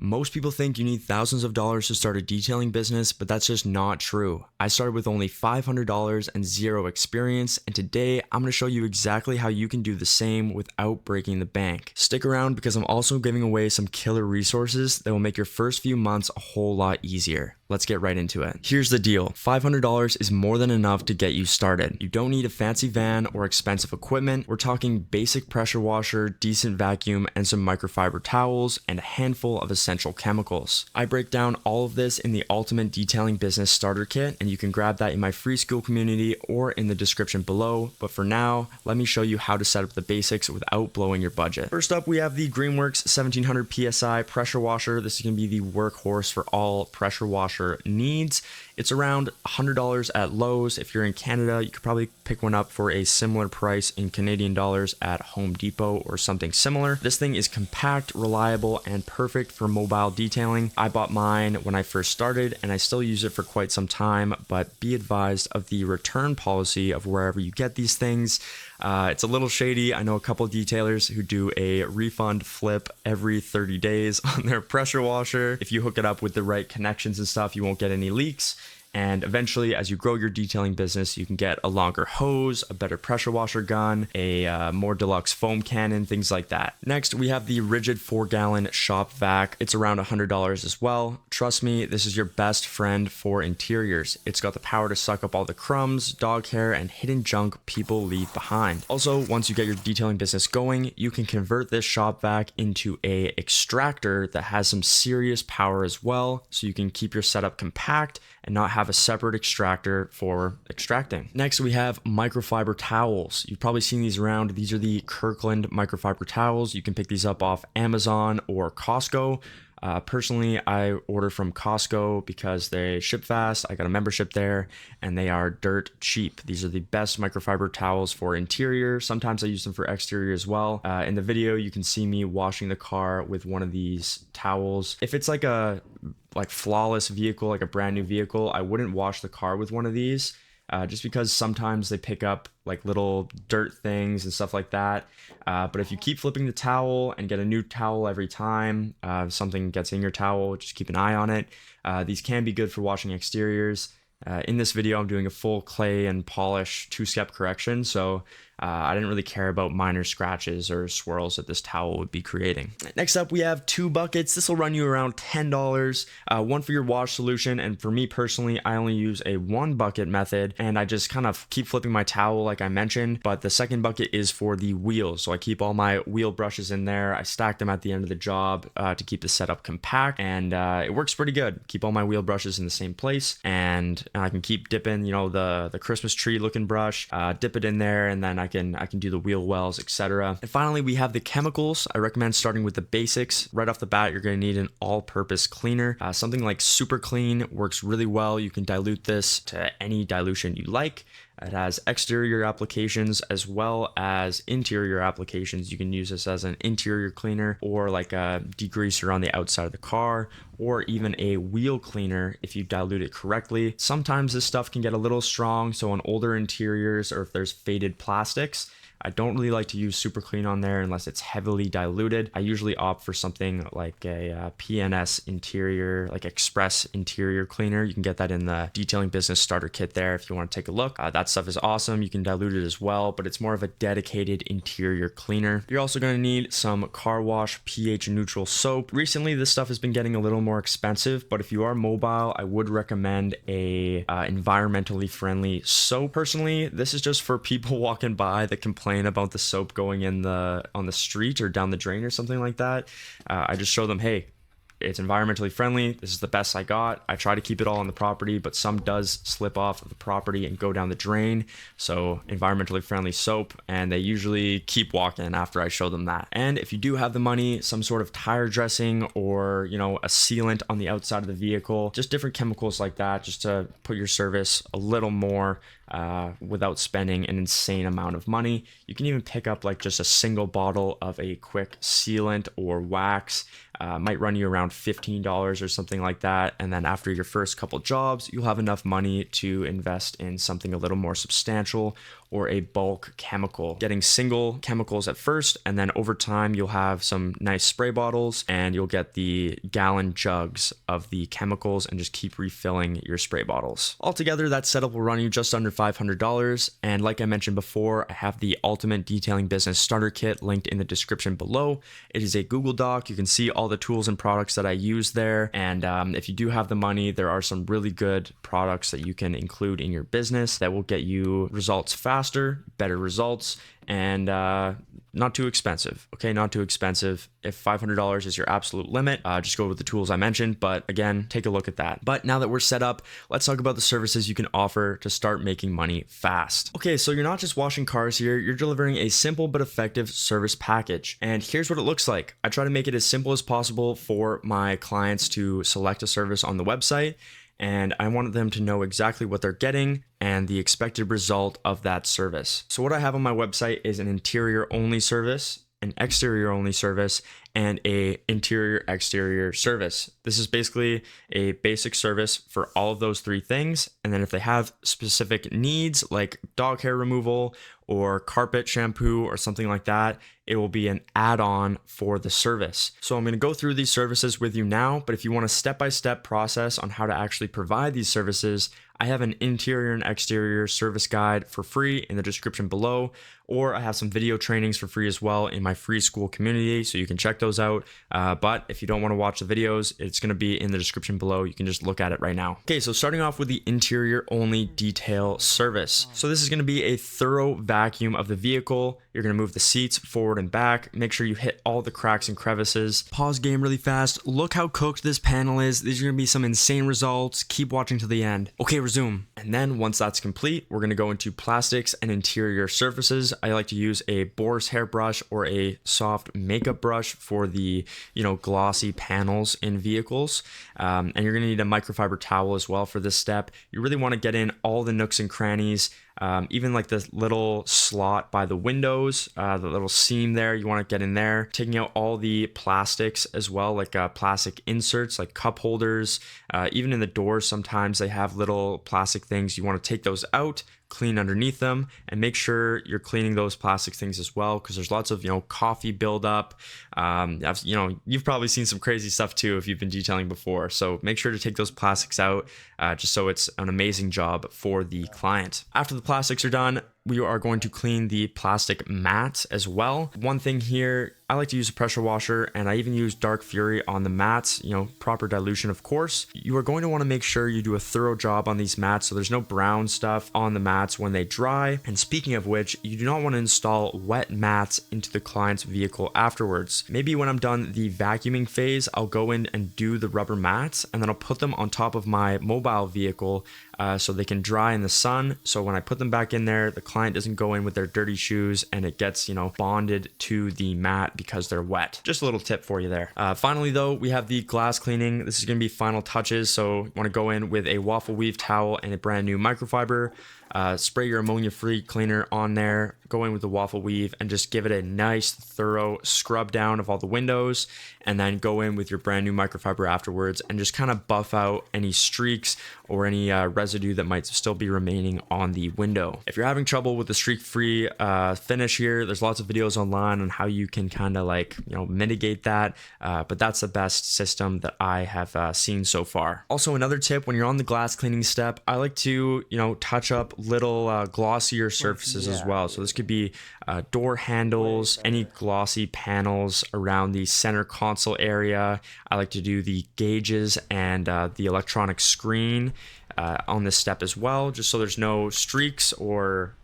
Most people think you need thousands of dollars to start a detailing business, but that's just not true. I started with only $500 and zero experience, and today I'm going to show you exactly how you can do the same without breaking the bank. Stick around because I'm also giving away some killer resources that will make your first few months a whole lot easier. Let's get right into it. Here's the deal. $500 is more than enough to get you started. You don't need a fancy van or expensive equipment. We're talking basic pressure washer, decent vacuum, and some microfiber towels, and a handful of essential chemicals. I break down all of this in the Ultimate Detailing Business Starter Kit, and you can grab that in my free Skool community or in the description below. But for now, let me show you how to set up the basics without blowing your budget. First up, we have the Greenworks 1700 PSI pressure washer. This is going to be the workhorse for all pressure washer needs. It's around $100 at Lowe's. If you're in Canada, you could probably pick one up for a similar price in Canadian dollars at Home Depot or something similar. This thing is compact, reliable, and perfect for mobile detailing. I bought mine when I first started, and I still use it for quite some time, but be advised of the return policy of wherever you get these things. It's a little shady. I know a couple of detailers who do a refund flip every 30 days on their pressure washer. If you hook it up with the right connections and stuff, you won't get any leaks. And eventually, as you grow your detailing business, you can get a longer hose, a better pressure washer gun, a more deluxe foam cannon, things like that. Next, we have the rigid 4-gallon shop vac. It's around $100 as well. Trust me, this is your best friend for interiors. It's got the power to suck up all the crumbs, dog hair, and hidden junk people leave behind. Also, once you get your detailing business going, you can convert this shop vac into a extractor that has some serious power as well, so you can keep your setup compact and not have a separate extractor for extracting. Next, we have microfiber towels. You've probably seen these around. These are the Kirkland microfiber towels. You can pick these up off Amazon or Costco. Personally, I order from Costco because they ship fast. I got a membership there and they are dirt cheap. These are the best microfiber towels for interior. Sometimes I use them for exterior as well. In the video, you can see me washing the car with one of these towels. If it's like a flawless vehicle, like a brand new vehicle, I wouldn't wash the car with one of these. Just because sometimes they pick up like little dirt things and stuff like that. But if you keep flipping the towel and get a new towel every time something gets in your towel, just keep an eye on it. These can be good for washing exteriors. In this video, I'm doing a full clay and polish 2-step correction, so I didn't really care about minor scratches or swirls that this towel would be creating. Next up, we have 2 buckets. This will run you around $10. One for your wash solution, and for me personally, I only use a 1-bucket method, and I just kind of keep flipping my towel like I mentioned, but the second bucket is for the wheels. So I keep all my wheel brushes in there. I stack them at the end of the job to keep the setup compact, and it works pretty good. Keep all my wheel brushes in the same place, and I can keep dipping, the Christmas tree looking brush, dip it in there, and then I can do the wheel wells, etc. And finally, we have the chemicals. I recommend starting with the basics. Right off the bat, you're going to need an all-purpose cleaner. Something like Super Clean works really well. You can dilute this to any dilution you like. It has exterior applications as well as interior applications. You can use this as an interior cleaner or like a degreaser on the outside of the car, or even a wheel cleaner if you dilute it correctly. Sometimes this stuff can get a little strong, so on older interiors or if there's faded plastics, I don't really like to use Super Clean on there unless it's heavily diluted. I usually opt for something like a PNS interior, like Express interior cleaner. You can get that in the Detailing Business Starter Kit there if you want to take a look. That stuff is awesome. You can dilute it as well, but it's more of a dedicated interior cleaner. You're also going to need some car wash pH neutral soap. Recently, this stuff has been getting a little more expensive, but if you are mobile, I would recommend a environmentally friendly soap. Personally, this is just for people walking by that complain about the soap going in on the street or down the drain or something like that. I just show them, hey, it's environmentally friendly. This is the best I got. I try to keep it all on the property, but some does slip off of the property and go down the drain. So environmentally friendly soap, and they usually keep walking after I show them that. And if you do have the money, some sort of tire dressing or, a sealant on the outside of the vehicle, just different chemicals like that, just to put your service a little more without spending an insane amount of money. You can even pick up like just a single bottle of a quick sealant or wax. Might run you around $15 or something like that. And then after your first couple jobs, you'll have enough money to invest in something a little more substantial or a bulk chemical. Getting single chemicals at first, and then over time you'll have some nice spray bottles and you'll get the gallon jugs of the chemicals and just keep refilling your spray bottles. Altogether, that setup will run you just under $500. And like I mentioned before, I have the Ultimate Detailing Business Starter Kit linked in the description below. It is a Google Doc. You can see all the tools and products that I use there. And if you do have the money, there are some really good products that you can include in your business that will get you results faster, better results, and not too expensive. Okay, not too expensive. If $500 is your absolute limit, just go with the tools I mentioned. But again, take a look at that. But now that we're set up, let's talk about the services you can offer to start making money fast. Okay, so you're not just washing cars here, you're delivering a simple but effective service package. And here's what it looks like. I try to make it as simple as possible for my clients to select a service on the website. And I wanted them to know exactly what they're getting and the expected result of that service. So what I have on my website is an interior only service, an exterior only service, and a interior exterior service. This is basically a basic service for all of those three things. And then if they have specific needs like dog hair removal or carpet shampoo or something like that, it will be an add-on for the service. So I'm going to go through these services with you now, but if you want a step-by-step process on how to actually provide these services, I have an interior and exterior service guide for free in the description below, or I have some video trainings for free as well in my free Skool community, so you can check those out. But if you don't want to watch the videos, it's going to be in the description below. You can just look at it right now. Okay, so starting off with the interior only detail service. So this is going to be a thorough vacuum of the vehicle. You're going to move the seats forward and back. Make sure you hit all the cracks and crevices. Pause game really fast. Look how cooked this panel is. These are going to be some insane results. Keep watching to the end. Okay, resume. And then once that's complete, we're going to go into plastics and interior surfaces. I like to use a boar's hair brush or a soft makeup brush for the, glossy panels in vehicles. And you're going to need a microfiber towel as well for this step. You really want to get in all the nooks and crannies. Even like this little slot by the windows, the little seam there, you want to get in there, taking out all the plastics as well, like plastic inserts, like cup holders, even in the doors, sometimes they have little plastic things. You want to take those out, clean underneath them, and make sure you're cleaning those plastic things as well, because there's lots of coffee buildup. You've probably seen some crazy stuff too if you've been detailing before, so make sure to take those plastics out, just so it's an amazing job for the client. After the plastics are done, we are going to clean the plastic mats as well. One thing here, I like to use a pressure washer, and I even use Dark Fury on the mats, proper dilution of course. You are going to want to make sure you do a thorough job on these mats so there's no brown stuff on the mats when they dry. And speaking of which, you do not want to install wet mats into the client's vehicle afterwards. Maybe when I'm done the vacuuming phase, I'll go in and do the rubber mats, and then I'll put them on top of my mobile vehicle so they can dry in the sun. So when I put them back in there, the client doesn't go in with their dirty shoes and it gets, bonded to the mat because they're wet. Just a little tip for you there. Finally though, we have the glass cleaning. This is going to be final touches. So you want to go in with a waffle weave towel and a brand new microfiber. Spray your ammonia-free cleaner on there, go in with the waffle weave and just give it a nice thorough scrub down of all the windows, and then go in with your brand new microfiber afterwards and just kind of buff out any streaks or any residue that might still be remaining on the window. If you're having trouble with the streak-free finish here, there's lots of videos online on how you can kind of mitigate that, but that's the best system that I have seen so far. Also, another tip, when you're on the glass cleaning step, I like to touch up little glossier surfaces as well. So this could be door handles, any glossy panels around the center console area. I like to do the gauges and the electronic screen on this step as well, just so there's no streaks or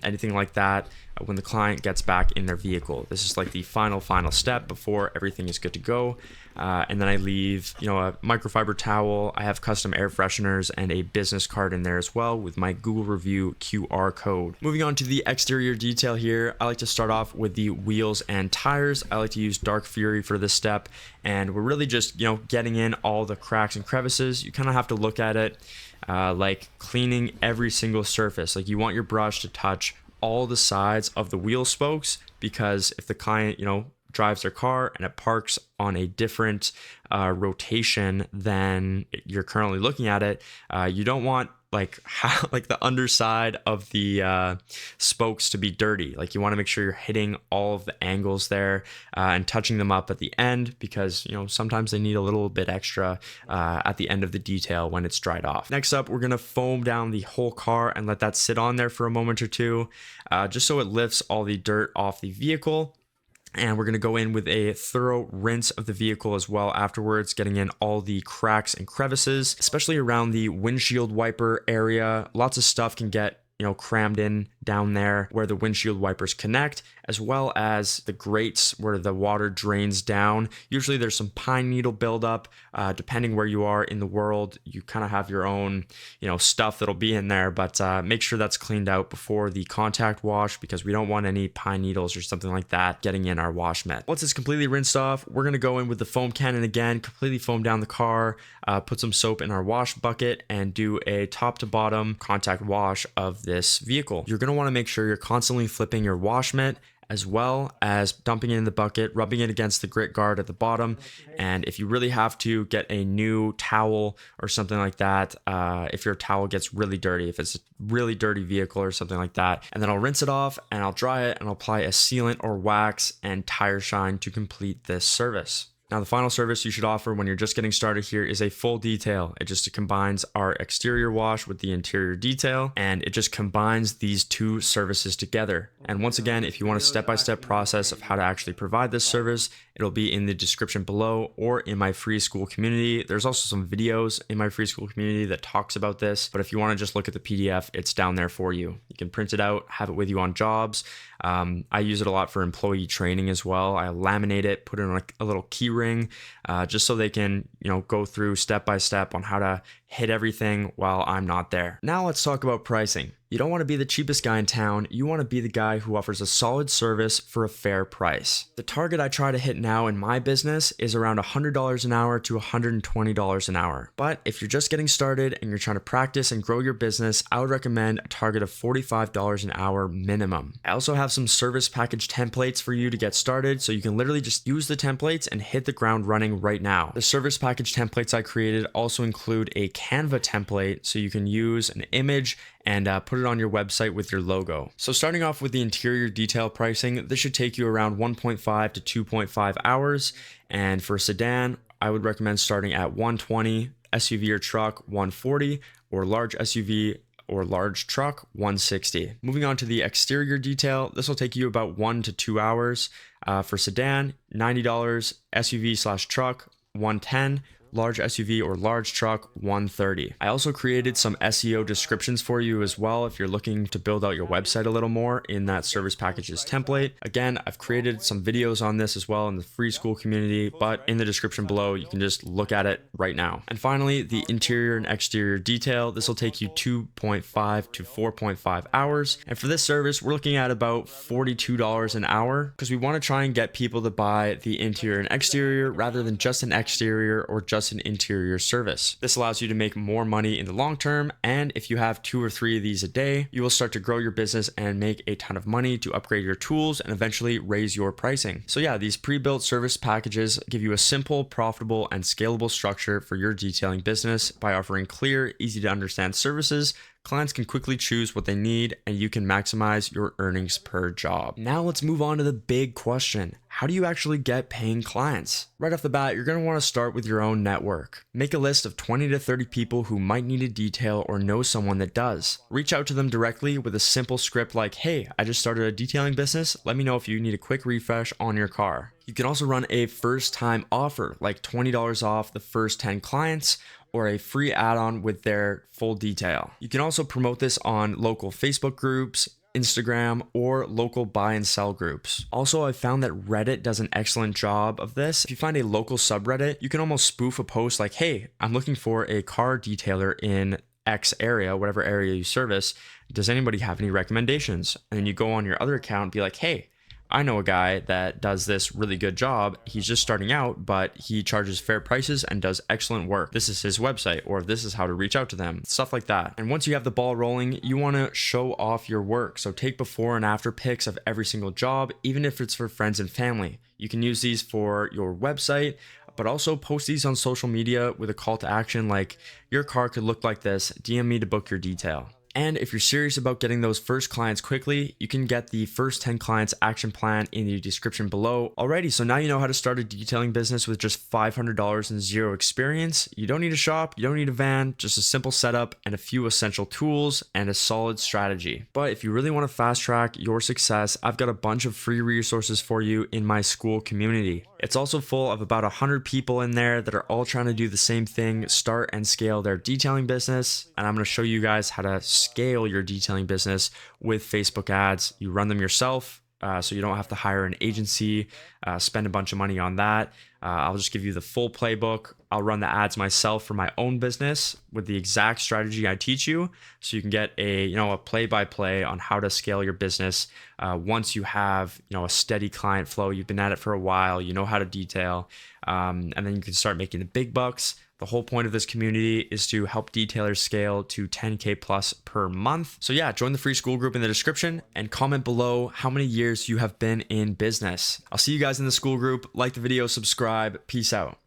anything like that when the client gets back in their vehicle. This is like the final step before everything is good to go. And then I leave, a microfiber towel. I have custom air fresheners and a business card in there as well with my Google review QR code. Moving on to the exterior detail here, I like to start off with the wheels and tires. I like to use Dark Fury for this step, and we're really just, getting in all the cracks and crevices. You kind of have to look at it like cleaning every single surface. Like you want your brush to touch all the sides of the wheel spokes, because if the client, drives their car and it parks on a different rotation than you're currently looking at it, you don't want like how like the underside of the spokes to be dirty. Like you want to make sure you're hitting all of the angles there and touching them up at the end, because sometimes they need a little bit extra at the end of the detail when it's dried off. Next up, we're gonna foam down the whole car and let that sit on there for a moment or two, just so it lifts all the dirt off the vehicle. And we're going to go in with a thorough rinse of the vehicle as well afterwards, getting in all the cracks and crevices, especially around the windshield wiper area. Lots of stuff can get crammed in down there where the windshield wipers connect, as well as the grates where the water drains down. Usually there's some pine needle buildup. Depending where you are in the world, you kind of have your own, stuff that'll be in there, but make sure that's cleaned out before the contact wash, because we don't want any pine needles or something like that getting in our wash mitt. Once it's completely rinsed off, we're going to go in with the foam cannon again, completely foam down the car, put some soap in our wash bucket, and do a top to bottom contact wash of this vehicle. You're going to want to make sure you're constantly flipping your wash mitt, as well as dumping it in the bucket, rubbing it against the grit guard at the bottom. And if you really have to, get a new towel or something like that, if your towel gets really dirty, if it's a really dirty vehicle or something like that. And then I'll rinse it off and I'll dry it and I'll apply a sealant or wax and tire shine to complete this service. Now, the final service you should offer when you're just getting started here is a full detail. It just combines our exterior wash with the interior detail, and it just combines these two services together. And once again, if you want a step-by-step process of how to actually provide this service, it'll be in the description below or in my free Skool community. There's also some videos in my free Skool community that talks about this, but if you want to just look at the PDF, it's down there for you. You can print it out, have it with you on jobs. I use it a lot for employee training as well. I laminate it, put it on a little key ring, just so they can, go through step by step on how to hit everything while I'm not there. Now let's talk about pricing. You don't want to be the cheapest guy in town. You want to be the guy who offers a solid service for a fair price. The target I try to hit now in my business is around $100 an hour to $120 an hour. But if you're just getting started and you're trying to practice and grow your business, I would recommend a target of $45 an hour minimum. I also have some service package templates for you to get started, so you can literally just use the templates and hit the ground running right now. The service package templates I created also include a Canva template, so you can use an image and put it on your website with your logo. So starting off with the interior detail pricing, this should take you around 1.5 to 2.5 hours. And for a sedan, I would recommend starting at 120, SUV or truck 140, or large SUV or large truck 160. Moving on to the exterior detail, this will take you about 1 to 2 hours. For sedan, $90, SUV/truck 110, large SUV or large truck 130. I also created some SEO descriptions for you as well if you're looking to build out your website a little more in that service packages template. Again, I've created some videos on this as well in the free Skool community, but in the description below, you can just look at it right now. And finally, the interior and exterior detail. This will take you 2.5 to 4.5 hours. And for this service, we're looking at about $42 an hour, because we want to try and get people to buy the interior and exterior rather than just an exterior or just an interior service. This allows you to make more money in the long term, and if you have 2 or 3 of these a day, you will start to grow your business and make a ton of money to upgrade your tools and eventually raise your pricing. So yeah, these pre-built service packages give you a simple, profitable, and scalable structure for your detailing business. By offering clear, easy to understand services, clients can quickly choose what they need, and you can maximize your earnings per job. Now let's move on to the big question. How do you actually get paying clients? Right off the bat, you're going to want to start with your own network. Make a list of 20 to 30 people who might need a detail or know someone that does. Reach out to them directly with a simple script like, "Hey, I just started a detailing business. Let me know if you need a quick refresh on your car." You can also run a first-time offer, like $20 off the first 10 clients, or a free add-on with their full detail. You can also promote this on local Facebook groups, Instagram, or local buy and sell groups. Also, I found that Reddit does an excellent job of this. If you find a local subreddit, you can almost spoof a post like, "Hey, I'm looking for a car detailer in X area, whatever area you service. Does anybody have any recommendations?" And then you go on your other account and be like, "Hey, I know a guy that does this really good job. He's just starting out, but he charges fair prices and does excellent work. This is his website," or "This is how to reach out to them," stuff like that. And once you have the ball rolling, you want to show off your work. So take before and after pics of every single job, even if it's for friends and family. You can use these for your website, but also post these on social media with a call to action like, your car could look like this, DM me to book your detail. And if you're serious about getting those first clients quickly, you can get the first 10 clients action plan in the description below. Alrighty, so now you know how to start a detailing business with just $500 and zero experience. You don't need a shop, you don't need a van, just a simple setup and a few essential tools and a solid strategy. But if you really want to fast track your success, I've got a bunch of free resources for you in my Skool community. It's also full of about 100 people in there that are all trying to do the same thing, start and scale their detailing business. And I'm going to show you guys how to scale your detailing business with Facebook ads. You run them yourself, so you don't have to hire an agency, spend a bunch of money on that. I'll just give you the full playbook. I'll run the ads myself for my own business with the exact strategy I teach you, so you can get a play-by-play on how to scale your business once you have a steady client flow. You've been at it for a while, you know how to detail, and then you can start making the big bucks. The whole point of this community is to help detailers scale to 10K plus per month. So yeah, join the free Skool group in the description and comment below how many years you have been in business. I'll see you guys in the Skool group. Like the video, subscribe. Peace out.